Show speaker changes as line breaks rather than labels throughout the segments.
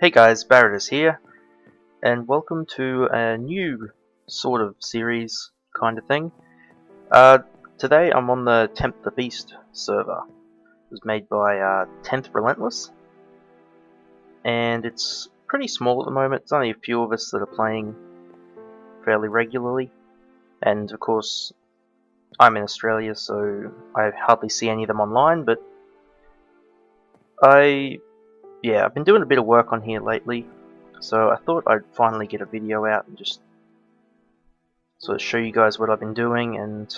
Hey guys, Barrett is here, and welcome to a new sort of series kind of thing. Today I'm on the Tempt the Beast server. It was made by TenthRelentless, and it's pretty small at the moment. There's only a few of us that are playing fairly regularly, and of course I'm in Australia, so I hardly see any of them online, but I've been doing a bit of work on here lately, so I thought I'd finally get a video out and just sort of show you guys what I've been doing and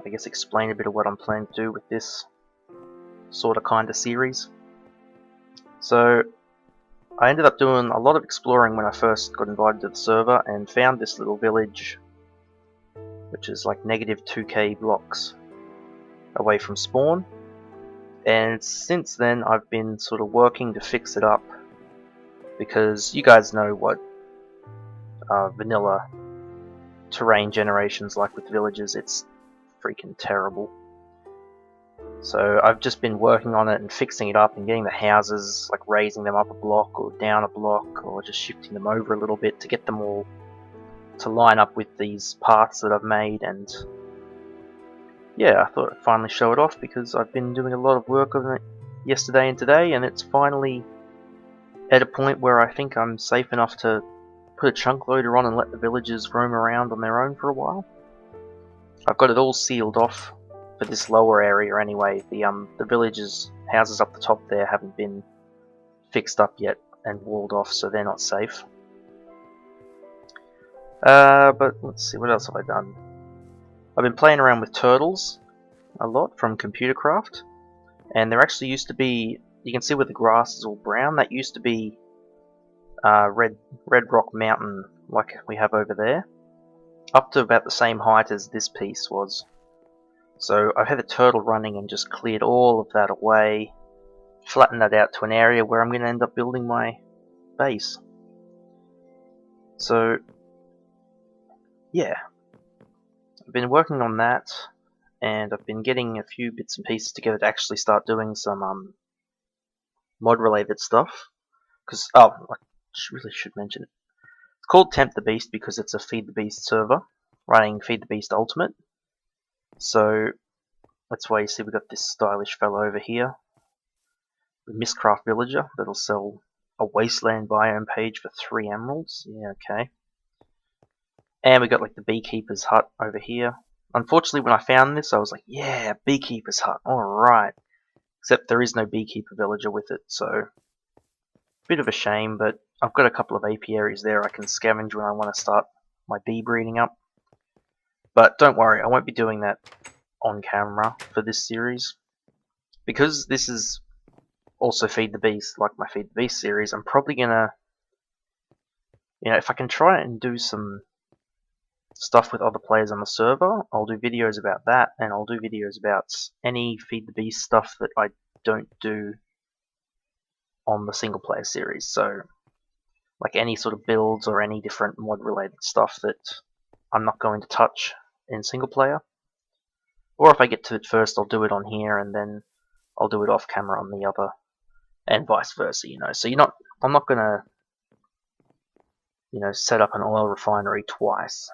I guess explain a bit of what I'm planning to do with this sort of kind of series. So I ended up doing a lot of exploring when I first got invited to the server and found this little village which is like negative 2k blocks away from spawn, and since then I've been sort of working to fix it up because you guys know what vanilla terrain generation's like with villages. It's freaking terrible. So I've just been working on it and fixing it up and getting the houses, like raising them up a block or down a block or just shifting them over a little bit to get them all to line up with these paths that I've made. And yeah, I thought I'd finally show it off because I've been doing a lot of work on it yesterday and today, and it's finally at a point where I think I'm safe enough to put a chunk loader on and let the villagers roam around on their own for a while. I've got it all sealed off for this lower area anyway. The villagers' houses up the top there haven't been fixed up yet and walled off, so they're not safe. But let's see, what else have I done? I've been playing around with turtles a lot from Computer Craft, and there actually used to be, you can see where the grass is all brown, that used to be Red Rock Mountain like we have over there, up to about the same height as this piece was. So I've had a turtle running and just cleared all of that away, flattened that out to an area where I'm going to end up building my base. So yeah, I've been working on that, and I've been getting a few bits and pieces together to actually start doing some mod related stuff. Because I really should mention it. It's called Tempt the Beast because it's a Feed the Beast server running Feed the Beast Ultimate. So that's why you see we've got this stylish fellow over here, the Mistcraft Villager, that'll sell a wasteland biome page for 3 emeralds. Yeah, okay. And we got like the beekeeper's hut over here. Unfortunately, when I found this, I was like, yeah, beekeeper's hut, alright. Except there is no beekeeper villager with it, so bit of a shame, but I've got a couple of apiaries there I can scavenge when I want to start my bee breeding up. But don't worry, I won't be doing that on camera for this series. Because this is also Feed the Beast, like my Feed the Beast series, I'm probably gonna, if I can try and do some stuff with other players on the server, I'll do videos about that, and I'll do videos about any Feed the Beast stuff that I don't do on the single player series. So like any sort of builds or any different mod related stuff that I'm not going to touch in single player. Or if I get to it first, I'll do it on here and then I'll do it off camera on the other, and vice versa, So I'm not gonna, set up an oil refinery twice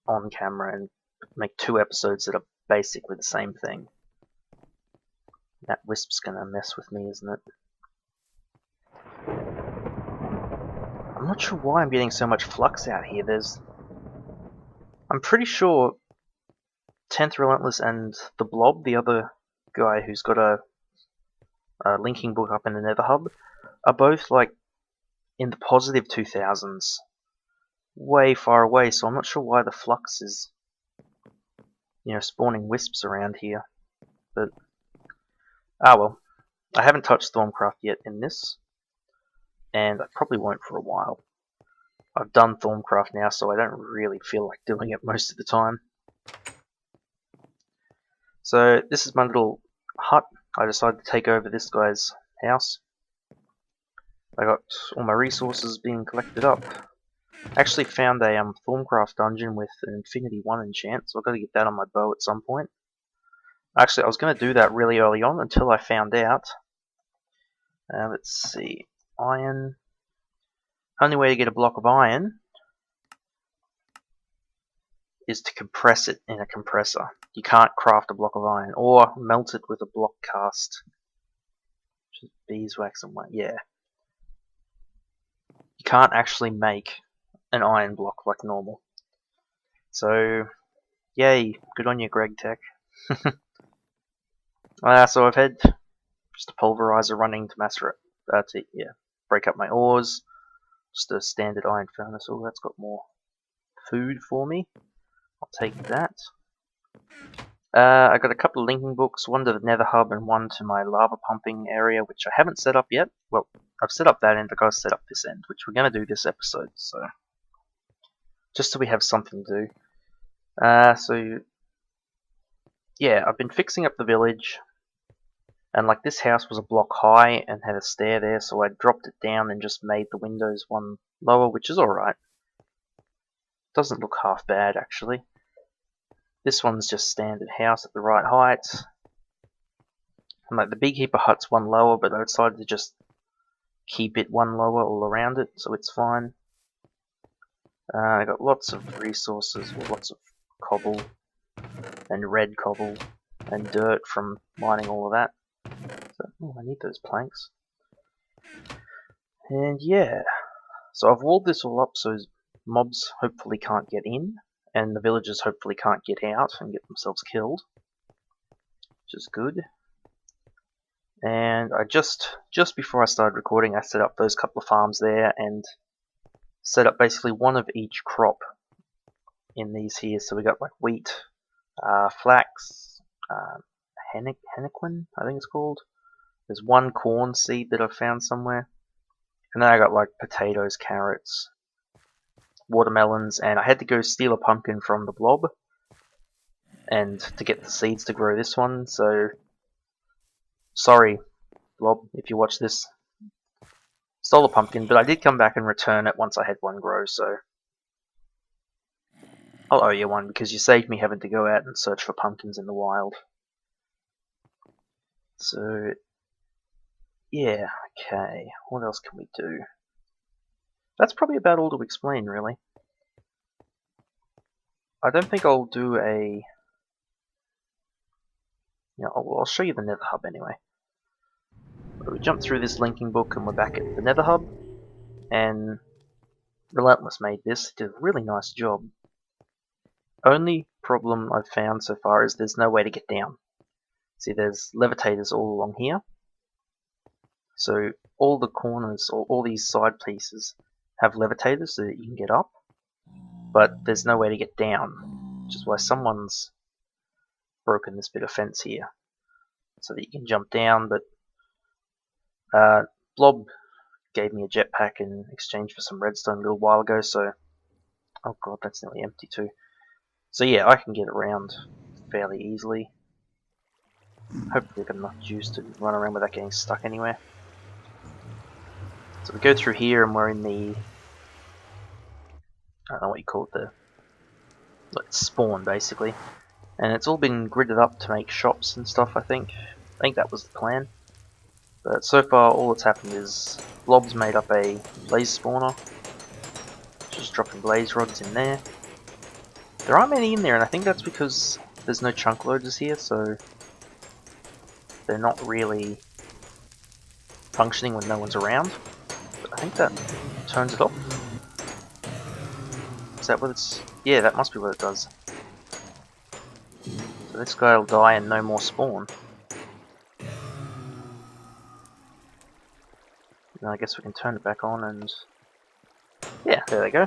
on camera and make 2 episodes that are basically the same thing. That wisp's gonna mess with me, isn't it? I'm not sure why I'm getting so much flux out here. I'm pretty sure TenthRelentless and the Blob, the other guy who's got a linking book up in the Nether hub, are both like in the positive 2000s, way far away. So I'm not sure why the flux is, spawning wisps around here. But well, I haven't touched Stormcraft yet in this, and I probably won't for a while. I've done Stormcraft now, so I don't really feel like doing it most of the time. So this is my little hut. I decided to take over this guy's house. I got all my resources being collected up. I actually found a Stormcraft dungeon with an Infinity 1 enchant, so I've got to get that on my bow at some point. Actually, I was going to do that really early on until I found out. Let's see. iron. Only way to get a block of iron is to compress it in a compressor. You can't craft a block of iron or melt it with a block cast. Which is beeswax and what? Yeah. You can't actually make an iron block like normal. So, yay, good on you, Greg Tech. So I've had just a pulverizer running to break up my ores. Just a standard iron furnace. Oh, that's got more food for me. I'll take that. I got a couple of linking books, one to the Nether hub and one to my lava pumping area, which I haven't set up yet. Well, I've set up that end, but I've got to set up this end, which we're going to do this episode. So, just so we have something to do. Yeah, I've been fixing up the village, and like this house was a block high and had a stair there, so I dropped it down and just made the windows one lower, which is alright. Doesn't look half bad actually. This one's just standard house at the right height. And like the big heaper hut's one lower, but I decided to just keep it one lower all around it, so it's fine. I got lots of resources, lots of cobble and red cobble and dirt from mining all of that. So, I need those planks. And yeah, so I've walled this all up so mobs hopefully can't get in, and the villagers hopefully can't get out and get themselves killed, which is good. And I just before I started recording, I set up those couple of farms there and set up basically one of each crop in these here. So we got like wheat, flax, henequen, I think it's called. There's one corn seed that I found somewhere. And then I got like potatoes, carrots, watermelons, and I had to go steal a pumpkin from the blob and to get the seeds to grow this one, so sorry blob if you watch this. Stole a pumpkin, but I did come back and return it once I had one grow, so I'll owe you one because you saved me having to go out and search for pumpkins in the wild. So yeah, okay, what else can we do? That's probably about all to explain, really. I don't think I'll do I'll show you the Nether hub anyway. We jump through this linking book and we're back at the Nether hub, and Relentless made this, did a really nice job. Only problem I've found so far is there's no way to get down. See, there's levitators all along here, so all the corners, or all these side pieces have levitators so that you can get up, but there's no way to get down, which is why someone's broken this bit of fence here so that you can jump down, but Blob gave me a jetpack in exchange for some redstone a little while ago, so oh god, that's nearly empty too. So yeah, I can get around fairly easily. Hopefully I've got enough juice to run around without getting stuck anywhere. So we go through here and we're in the, I don't know what you call it, like spawn basically. And it's all been gridded up to make shops and stuff, I think. I think that was the plan. But so far all that's happened is Blob's made up a blaze spawner. Just dropping blaze rods in there. There aren't many in there, and I think that's because there's no chunk loaders here, so they're not really functioning when no one's around. But I think that turns it off. Is that what it's... yeah, that must be what it does. So this guy will die and no more spawn. And I guess we can turn it back on and... yeah, there they go.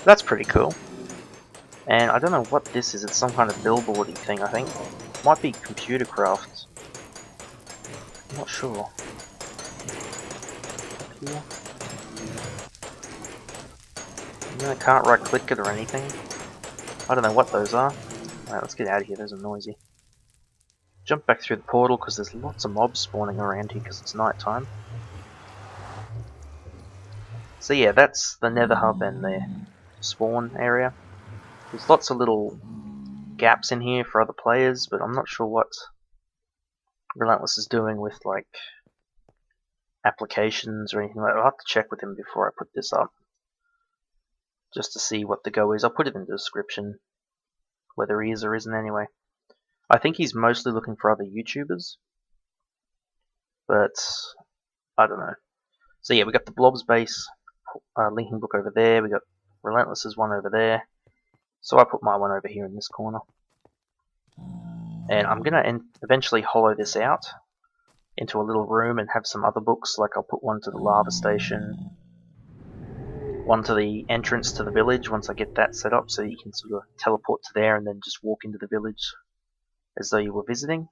That's pretty cool. And I don't know what this is, it's some kind of billboardy thing, I think. Might be computer craft. I'm not sure. Here. I can't right click it or anything. I don't know what those are. Alright, let's get out of here, those are noisy. Jump back through the portal because there's lots of mobs spawning around here because it's night time. So yeah, that's the Nether hub and the spawn area. There's lots of little gaps in here for other players, but I'm not sure what Relentless is doing with like applications or anything like that. I'll have to check with him before I put this up, just to see what the go is. I'll put it in the description, whether he is or isn't anyway. I think he's mostly looking for other YouTubers, but I don't know. So yeah, we got the Blob's base linking book over there. We got Relentless's one over there. So I put my one over here in this corner. And I'm gonna eventually hollow this out into a little room and have some other books. Like I'll put one to the lava station, one to the entrance to the village once I get that set up, so you can sort of teleport to there and then just walk into the village as though you were visiting.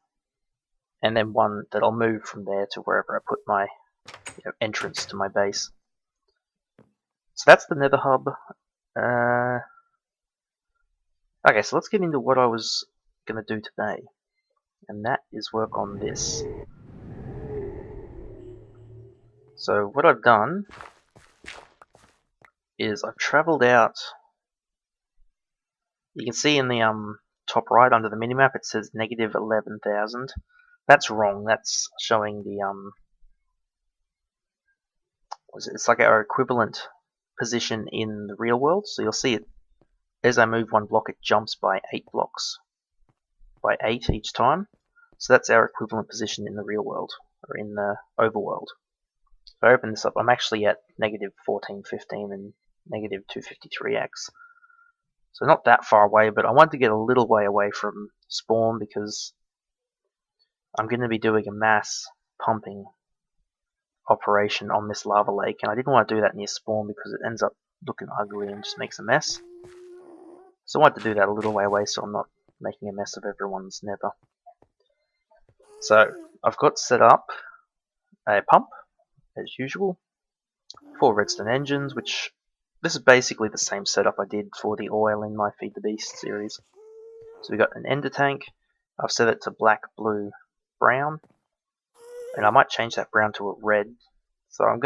And then one that I'll move from there to wherever I put my entrance to my base. So that's the Nether hub. Okay, so let's get into what I was going to do today, and that is work on this. So what I've done is I've travelled out. You can see in the top right under the minimap it says negative 11,000. That's wrong. That's showing the it's like our equivalent position in the real world. So you'll see it as I move one block, it jumps by 8 blocks, by 8 each time. So that's our equivalent position in the real world, or in the overworld. If I open this up, I'm actually at negative 1415 and negative 253x. So not that far away, but I wanted to get a little way away from spawn because I'm going to be doing a mass pumping operation on this lava lake, and I didn't want to do that near spawn because it ends up looking ugly and just makes a mess. So I wanted to do that a little way away so I'm not making a mess of everyone's nether. So I've got set up a pump as usual, 4 redstone engines, which this is basically the same setup I did for the oil in my Feed the Beast series. So we got an ender tank. I've set it to black, blue, brown, and I might change that brown to a red. So I'm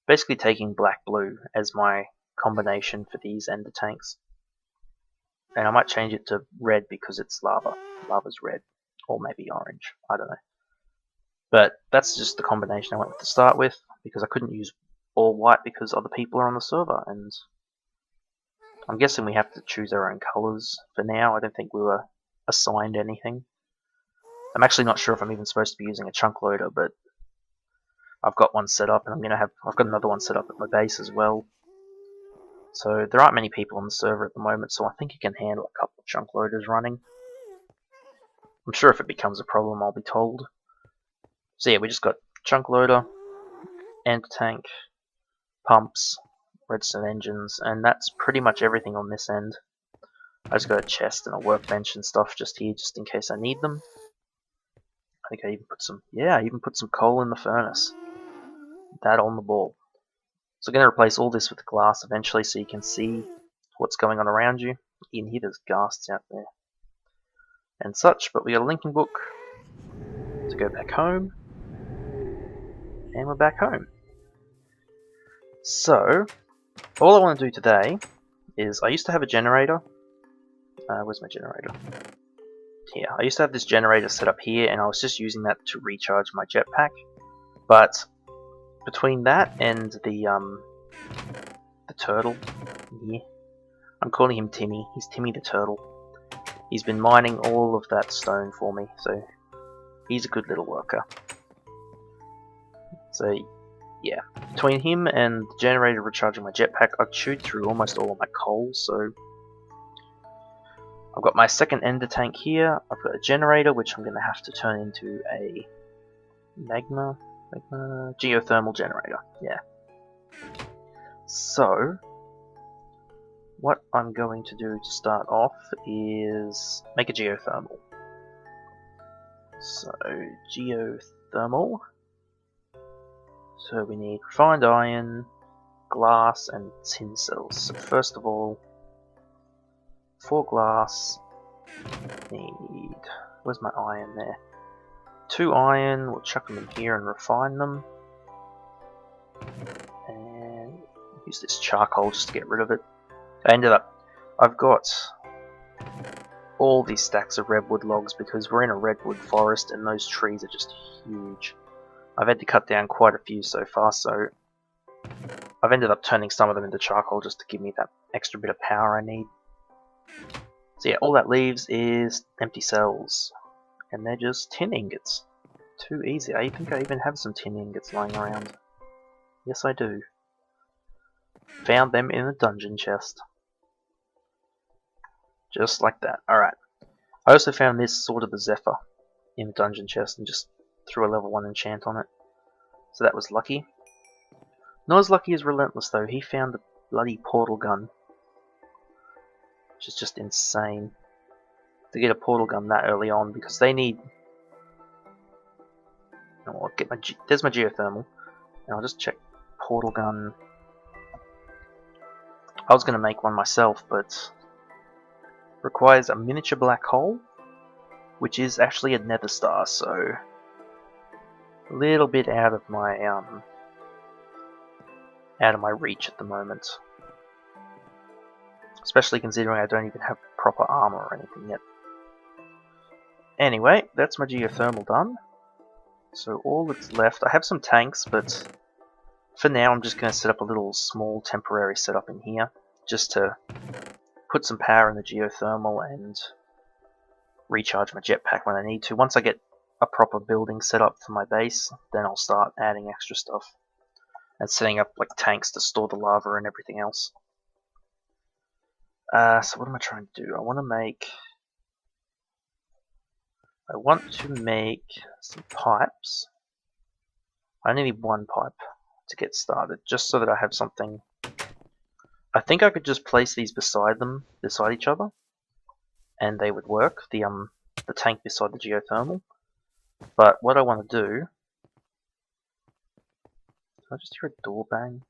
basically taking black, blue as my combination for these ender tanks, and I might change it to red because it's lava. Lava's red, or maybe orange. I don't know. But that's just the combination I went with to start with, because I couldn't use all white because other people are on the server, and I'm guessing we have to choose our own colors for now. I don't think we were assigned anything. I'm actually not sure if I'm even supposed to be using a chunk loader, but I've got one set up, and I've got another one set up at my base as well. So there aren't many people on the server at the moment, so I think it can handle a couple of chunk loaders running. I'm sure if it becomes a problem, I'll be told. So yeah, we just got chunk loader, ender tank, pumps, redstone engines, and that's pretty much everything on this end. I just got a chest and a workbench and stuff just here, just in case I need them. I think I even put some coal in the furnace. That on the ball. So I'm going to replace all this with glass eventually so you can see what's going on around you. You can hear there's ghasts out there and such, but we got a linking book to go back home, and we're back home. So all I want to do today is, I used to have a generator. Where's my generator? Here. I used to have this generator set up here, and I was just using that to recharge my jetpack. But between that and the turtle here, I'm calling him Timmy. He's Timmy the turtle. He's been mining all of that stone for me, so he's a good little worker. So yeah, between him and the generator recharging my jetpack, I've chewed through almost all of my coal. So I've got my second ender tank here. I've got a generator, which I'm going to have to turn into a geothermal generator. Yeah. So what I'm going to do to start off is make a geothermal. So geothermal. So we need refined iron, glass, and tin cells. So first of all, for glass, need, where's my iron there? 2 iron, we'll chuck them in here and refine them. And use this charcoal just to get rid of it. I've got all these stacks of redwood logs because we're in a redwood forest and those trees are just huge. I've had to cut down quite a few so far, so I've ended up turning some of them into charcoal just to give me that extra bit of power I need. So yeah, all that leaves is empty cells, and they're just tin ingots. Too easy. I think I even have some tin ingots lying around. Yes, I do. Found them in a dungeon chest. Just like that. Alright. I also found this Sword of the Zephyr in the dungeon chest and just threw a level 1 enchant on it. So that was lucky. Not as lucky as Relentless though. He found the bloody portal gun. Which is just insane. To get a portal gun that early on, because they need... Oh, I'll get my there's my geothermal. And I'll just check portal gun. I was going to make one myself, but requires a miniature black hole, which is actually a nether star, so a little bit out of my reach at the moment. Especially considering I don't even have proper armor or anything yet. Anyway, that's my geothermal done. So all that's left, I have some tanks, but for now I'm just going to set up a little small temporary setup in here, just to put some power in the geothermal and recharge my jetpack when I need to. Once I get a proper building set up for my base, then I'll start adding extra stuff and setting up like tanks to store the lava and everything else. So what am I trying to do? I want to make some pipes. I only need one pipe to get started, just so that I have something. I think I could just place these beside each other, and they would work. The tank beside the geothermal. But what I want to do, did I just hear a door bang?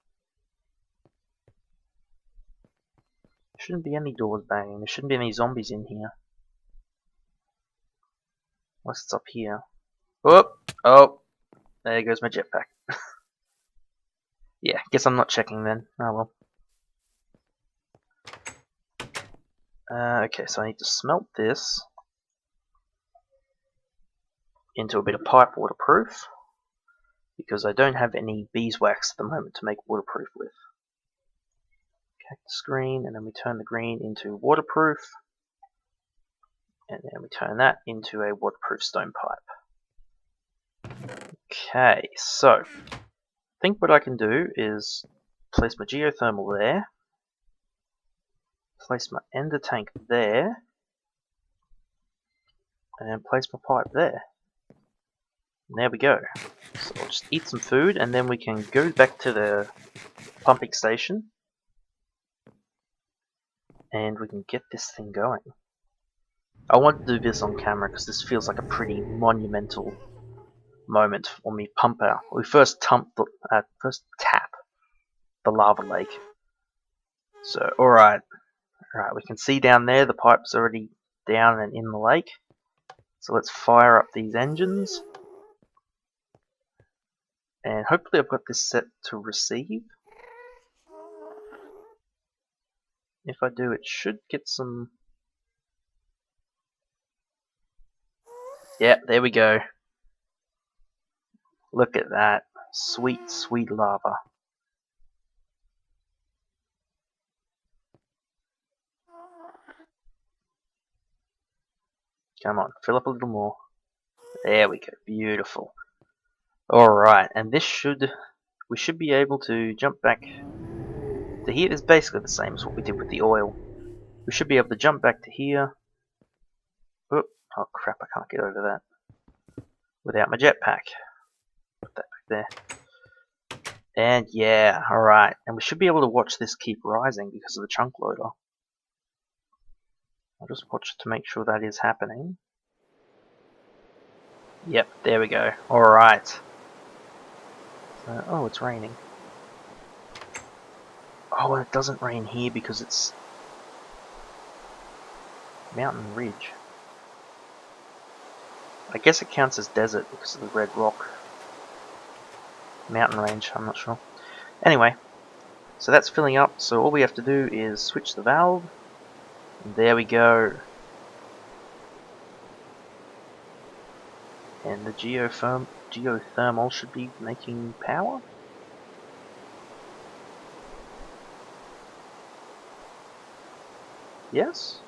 There shouldn't be any doors banging. There shouldn't be any zombies in here. Unless it's up here. Oh, there goes my jetpack. Yeah, guess I'm not checking then. Oh well. Okay, so I need to smelt this into a bit of pipe waterproof, because I don't have any beeswax at the moment to make waterproof with. Cactus green, and then we turn the green into waterproof, and then we turn that into a waterproof stone pipe. Okay, so I think what I can do is place my geothermal there, place my ender tank there, and then place my pipe there. And there we go. So I'll just eat some food, and then we can go back to the pumping station, and we can get this thing going. I want to do this on camera because this feels like a pretty monumental moment when we first tap the lava lake. So alright, we can see down there the pipe's already down and in the lake. So let's fire up these engines. And hopefully I've got this set to receive. If I do, it should get some... Yeah, there we go. Look at that. Sweet, sweet lava. Come on, fill up a little more. There we go. Beautiful. Alright, and we should be able to jump back to here. It's basically the same as what we did with the oil. We should be able to jump back to here. Oh crap, I can't get over that without my jetpack. Put that back there. And yeah, alright. And we should be able to watch this keep rising because of the chunk loader. I'll just watch to make sure that is happening. Yep, there we go. Alright. Oh, it's raining. Oh, and it doesn't rain here because it's mountain ridge. I guess it counts as desert because of the red rock. Mountain range, I'm not sure. Anyway, so that's filling up, so all we have to do is switch the valve. And there we go. And the geothermal should be making power. Yes?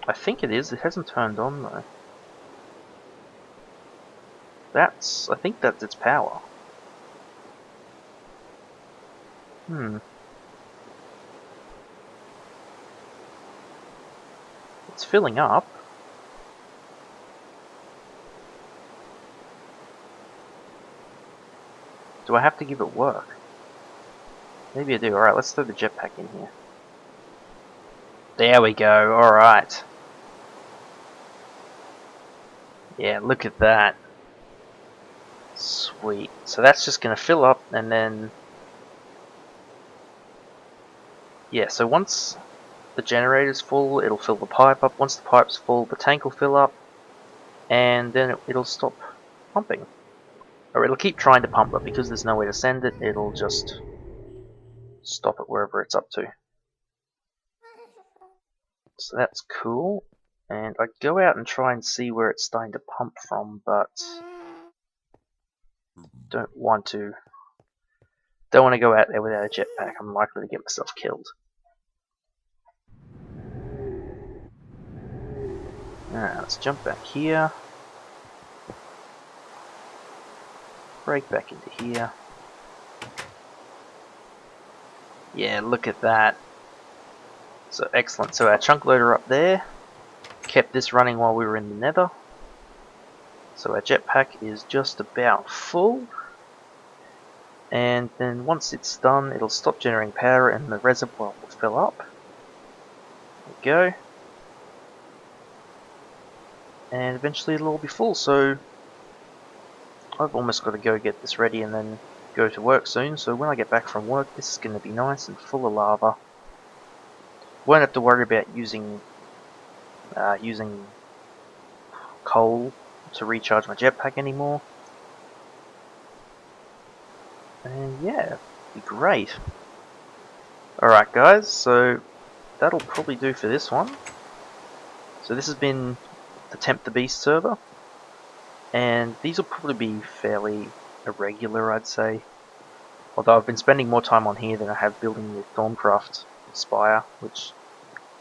I think it is. It hasn't turned on though. I think that's its power. It's filling up. Do I have to give it work? Maybe I do. Alright, let's throw the jetpack in here. There we go, alright. Yeah, look at that. Sweet. So that's just going to fill up and then... Yeah, so once the generator's full, it'll fill the pipe up. Once the pipe's full, the tank will fill up. And then it'll stop pumping. Or it'll keep trying to pump, but because there's nowhere to send it, it'll just stop it wherever it's up to. So that's cool. And I go out and try and see where it's starting to pump from, but don't want to go out there without a jetpack. I'm likely to get myself killed. Alright, let's jump back here. Break back into here. Yeah, look at that. So excellent. So our chunk loader up there kept this running while we were in the Nether. So our jetpack is just about full. And then once it's done, it'll stop generating power and the reservoir will fill up. There we go. And eventually it'll all be full, so I've almost got to go get this ready and then go to work soon. So when I get back from work, this is going to be nice and full of lava. Won't have to worry about using coal to recharge my jetpack anymore. And yeah, it'd be great. Alright guys, so that'll probably do for this one. So this has been the Tempt the Beast server. And these will probably be fairly irregular, I'd say. Although I've been spending more time on here than I have building the Thorncraft Spire, which...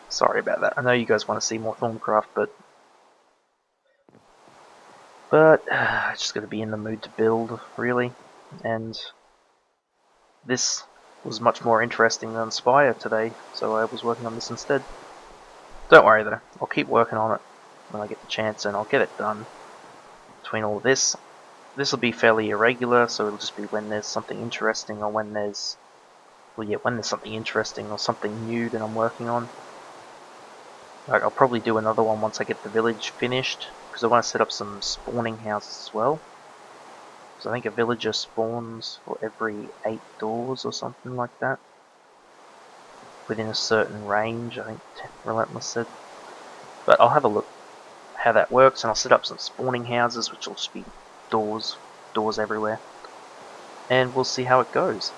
Sorry about that. I know you guys want to see more Thorncraft, but I just got to be in the mood to build, really. And this was much more interesting than Spire today, so I was working on this instead. Don't worry though, I'll keep working on it when I get the chance, and I'll get it done. Between all of this, this will be fairly irregular, so it'll just be when there's something interesting, or when there's... Well, yeah, when there's something interesting or something new that I'm working on. Like, I'll probably do another one once I get the village finished, because I want to set up some spawning houses as well. So I think a villager spawns for every 8 doors or something like that. Within a certain range, I think TenthRelentless said. But I'll have a look how that works, and I'll set up some spawning houses, which will just be doors everywhere. And we'll see how it goes.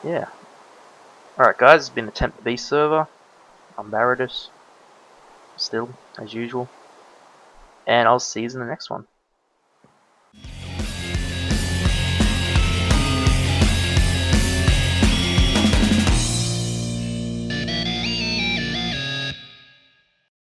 Yeah. Alright guys, it's been the Tempt the Beast server. I'm Baradus, still, as usual. And I'll see you in the next one.